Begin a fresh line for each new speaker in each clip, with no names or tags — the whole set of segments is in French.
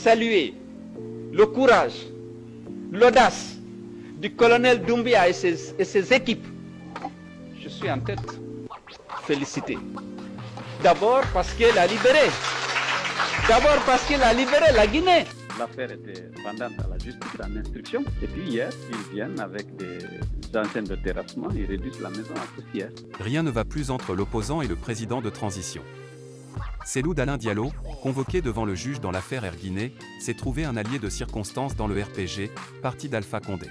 saluer le courage, l'audace du colonel Doumbouya et ses équipes. Je suis en tête. Félicité. D'abord parce qu'elle a libéré. D'abord parce qu'elle a libéré la Guinée.
L'affaire était pendante à la justice en instruction. Et puis hier, ils viennent avec des antennes de terrassement, ils réduisent la maison à poussière.
Rien ne va plus entre l'opposant et le président de transition. Cellou Dalein Diallo, convoqué devant le juge dans l'affaire Air Guinée, s'est trouvé un allié de circonstance dans le RPG, parti d'Alpha Condé.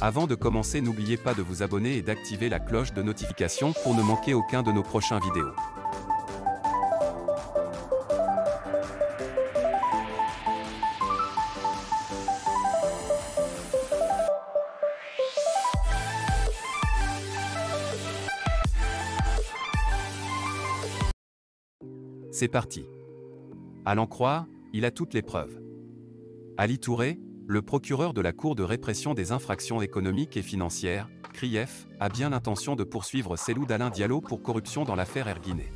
Avant de commencer, n'oubliez pas de vous abonner et d'activer la cloche de notification pour ne manquer aucun de nos prochains vidéos. C'est parti. À l'en croire, il a toutes les preuves. Ali Touré, le procureur de la Cour de répression des infractions économiques et financières, CRIEF, a bien l'intention de poursuivre Cellou Dalein Diallo pour corruption dans l'affaire Air Guinée.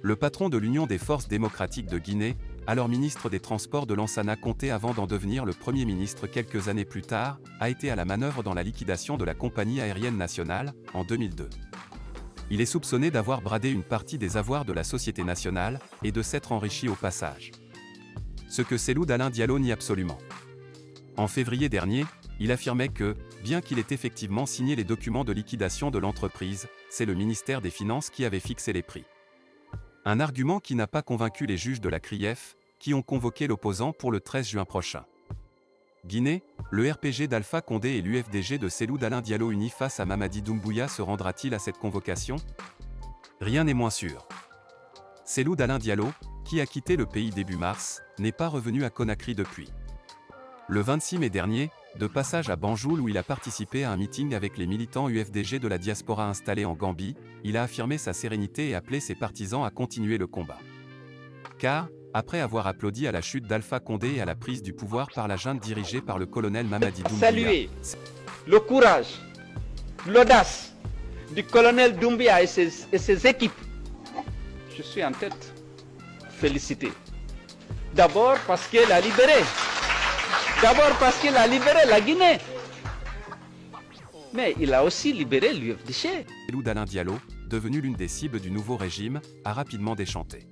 Le patron de l'Union des forces démocratiques de Guinée, alors ministre des Transports de Lansana Conté avant d'en devenir le Premier ministre quelques années plus tard, a été à la manœuvre dans la liquidation de la compagnie aérienne nationale, en 2002. Il est soupçonné d'avoir bradé une partie des avoirs de la Société nationale et de s'être enrichi au passage. Ce que Cellou Dalein Diallo nie absolument. En février dernier, il affirmait que, bien qu'il ait effectivement signé les documents de liquidation de l'entreprise, c'est le ministère des Finances qui avait fixé les prix. Un argument qui n'a pas convaincu les juges de la CRIEF, qui ont convoqué l'opposant pour le 13 juin prochain. Guinée, le RPG d'Alpha Condé et l'UFDG de Cellou Dalein Diallo unis face à Mamadi Doumbouya se rendra-t-il à cette convocation? Rien n'est moins sûr. Cellou Dalein Diallo, qui a quitté le pays début mars, n'est pas revenu à Conakry depuis. Le 26 mai dernier, de passage à Banjul où il a participé à un meeting avec les militants UFDG de la diaspora installés en Gambie, il a affirmé sa sérénité et appelé ses partisans à continuer le combat. Car, après avoir applaudi à la chute d'Alpha Condé et à la prise du pouvoir par la junte dirigée par le colonel Mamadi Doumbouya.
Saluer le courage, l'audace du colonel Doumbouya et ses équipes. Je suis en tête. Félicité. D'abord parce qu'elle a libéré. D'abord parce qu'il a libéré la Guinée. Mais il a aussi libéré l'UFDG.
Cellou Dalein Diallo, devenu l'une des cibles du nouveau régime, a rapidement déchanté.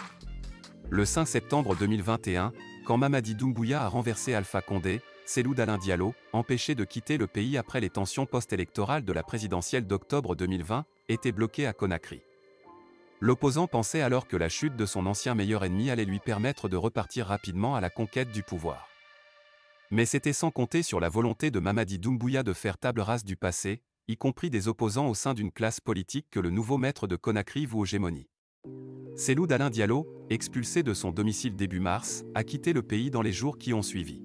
Le 5 septembre 2021, quand Mamadi Doumbouya a renversé Alpha Condé, Cellou Dalein Diallo, empêché de quitter le pays après les tensions post-électorales de la présidentielle d'octobre 2020, était bloqué à Conakry. L'opposant pensait alors que la chute de son ancien meilleur ennemi allait lui permettre de repartir rapidement à la conquête du pouvoir. Mais c'était sans compter sur la volonté de Mamadi Doumbouya de faire table rase du passé, y compris des opposants au sein d'une classe politique que le nouveau maître de Conakry voue aux gémonies. Cellou Dalein Diallo, expulsé de son domicile début mars, a quitté le pays dans les jours qui ont suivi.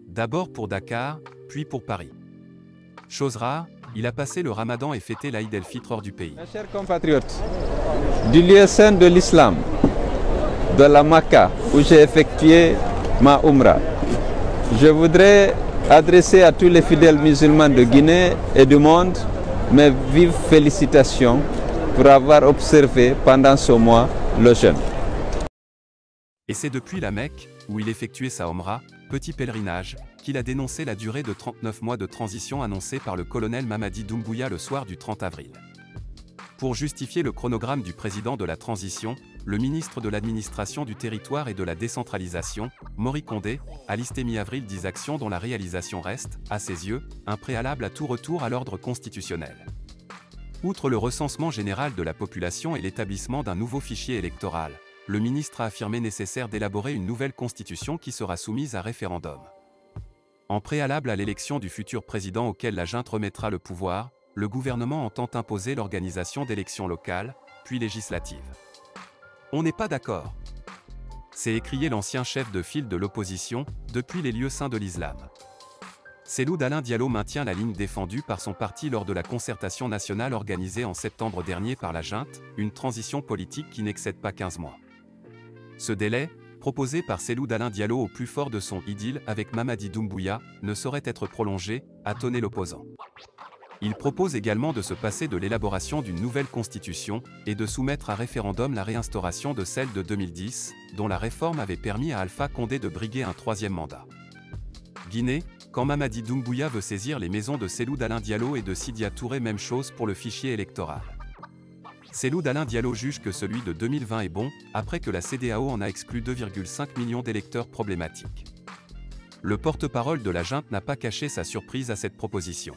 D'abord pour Dakar, puis pour Paris. Chose rare, il a passé le Ramadan et fêté l'Aïd el-Fitr hors du pays.
Mes chers compatriotes, du lieu saint de l'islam, de la Mecque où j'ai effectué ma Umrah, je voudrais adresser à tous les fidèles musulmans de Guinée et du monde mes vives félicitations pour avoir observé pendant ce mois le jeûne.
Et c'est depuis la Mecque, où il effectuait sa Omra, petit pèlerinage, qu'il a dénoncé la durée de 39 mois de transition annoncée par le colonel Mamadi Doumbouya le soir du 30 avril. Pour justifier le chronogramme du président de la transition, le ministre de l'administration du territoire et de la décentralisation, Mori Condé, a listé mi-avril 10 actions dont la réalisation reste, à ses yeux, un préalable à tout retour à l'ordre constitutionnel. Outre le recensement général de la population et l'établissement d'un nouveau fichier électoral, le ministre a affirmé nécessaire d'élaborer une nouvelle constitution qui sera soumise à référendum. En préalable à l'élection du futur président auquel la junte remettra le pouvoir, le gouvernement entend imposer l'organisation d'élections locales, puis législatives. On n'est pas d'accord. C'est écrié l'ancien chef de file de l'opposition, depuis les lieux saints de l'islam. Cellou Dalein Diallo maintient la ligne défendue par son parti lors de la concertation nationale organisée en septembre dernier par la junte, une transition politique qui n'excède pas 15 mois. Ce délai, proposé par Cellou Dalein Diallo au plus fort de son idylle avec Mamadi Doumbouya, ne saurait être prolongé, a tonné l'opposant. Il propose également de se passer de l'élaboration d'une nouvelle constitution et de soumettre à référendum la réinstauration de celle de 2010, dont la réforme avait permis à Alpha Condé de briguer un 3e mandat. Guinée, quand Mamadi Doumbouya veut saisir les maisons de Cellou Dalein Diallo et de Sidia Touré, même chose pour le fichier électoral. Cellou Dalein Diallo juge que celui de 2020 est bon, après que la CEDEAO en a exclu 2,5 millions d'électeurs problématiques. Le porte-parole de la junte n'a pas caché sa surprise à cette proposition.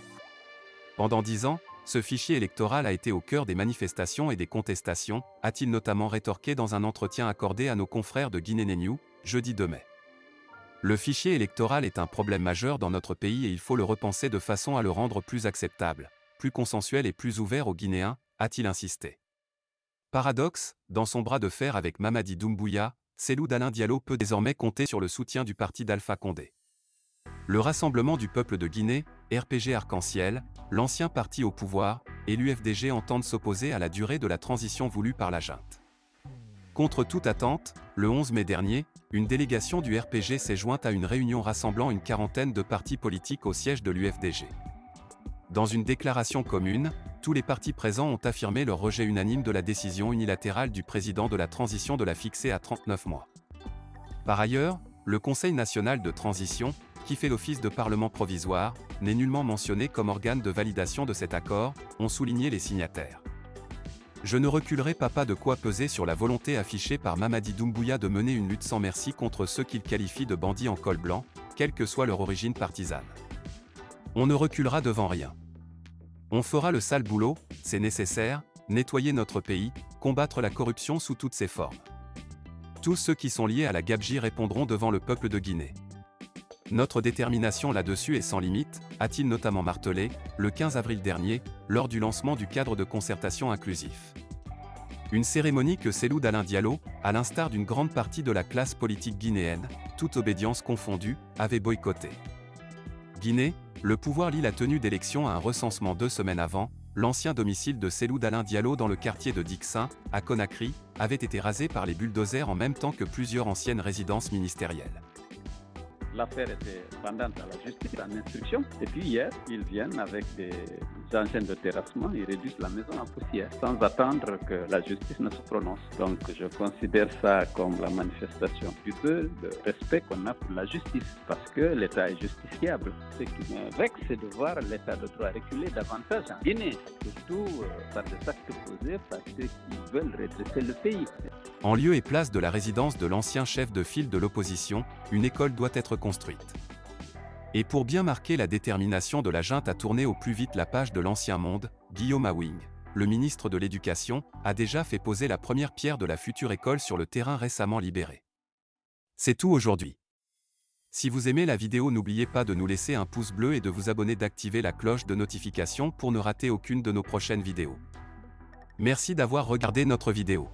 Pendant 10 ans, ce fichier électoral a été au cœur des manifestations et des contestations, a-t-il notamment rétorqué dans un entretien accordé à nos confrères de Guinée News, jeudi 2 mai. Le fichier électoral est un problème majeur dans notre pays et il faut le repenser de façon à le rendre plus acceptable, plus consensuel et plus ouvert aux Guinéens, a-t-il insisté. Paradoxe, dans son bras de fer avec Mamadi Doumbouya, Cellou Dalein Diallo peut désormais compter sur le soutien du parti d'Alpha Condé. Le Rassemblement du peuple de Guinée, RPG Arc-en-Ciel, l'ancien parti au pouvoir, et l'UFDG entendent s'opposer à la durée de la transition voulue par la junte. Contre toute attente, le 11 mai dernier, une délégation du RPG s'est jointe à une réunion rassemblant une quarantaine de partis politiques au siège de l'UFDG. Dans une déclaration commune, tous les partis présents ont affirmé leur rejet unanime de la décision unilatérale du président de la transition de la fixer à 39 mois. Par ailleurs, le Conseil national de transition, qui fait l'office de Parlement provisoire, n'est nullement mentionné comme organe de validation de cet accord, ont souligné les signataires. Je ne reculerai pas de quoi peser sur la volonté affichée par Mamadi Doumbouya de mener une lutte sans merci contre ceux qu'il qualifie de bandits en col blanc, quelle que soit leur origine partisane. On ne reculera devant rien. On fera le sale boulot, c'est nécessaire, nettoyer notre pays, combattre la corruption sous toutes ses formes. Tous ceux qui sont liés à la gabegie répondront devant le peuple de Guinée. Notre détermination là-dessus est sans limite, a-t-il notamment martelé, le 15 avril dernier, lors du lancement du cadre de concertation inclusif. Une cérémonie que Cellou Dalein Diallo, à l'instar d'une grande partie de la classe politique guinéenne, toute obédience confondue, avait boycotté. Guinée, le pouvoir lie la tenue d'élections à un recensement 2 semaines avant, l'ancien domicile de Cellou Dalein Diallo dans le quartier de Dixin, à Conakry, avait été rasé par les bulldozers en même temps que plusieurs anciennes résidences ministérielles.
L'affaire était pendante à la justice en instruction. Et puis hier, ils viennent avec des engins de terrassement, ils réduisent la maison en poussière, sans attendre que la justice ne se prononce. Donc je considère ça comme la manifestation du peu de respect qu'on a pour la justice, parce que l'État est justiciable. Ce qui me vexe, c'est de voir l'État de droit reculer davantage en Guinée, surtout par des actes posés par ceux qui veulent redresser le pays.
En lieu et place de la résidence de l'ancien chef de file de l'opposition, une école doit être construite. Et pour bien marquer la détermination de la junte à tourner au plus vite la page de l'ancien monde, Guillaume Awing, le ministre de l'Éducation, a déjà fait poser la première pierre de la future école sur le terrain récemment libéré. C'est tout aujourd'hui. Si vous aimez la vidéo, n'oubliez pas de nous laisser un pouce bleu et de vous abonner, d'activer la cloche de notification pour ne rater aucune de nos prochaines vidéos. Merci d'avoir regardé notre vidéo.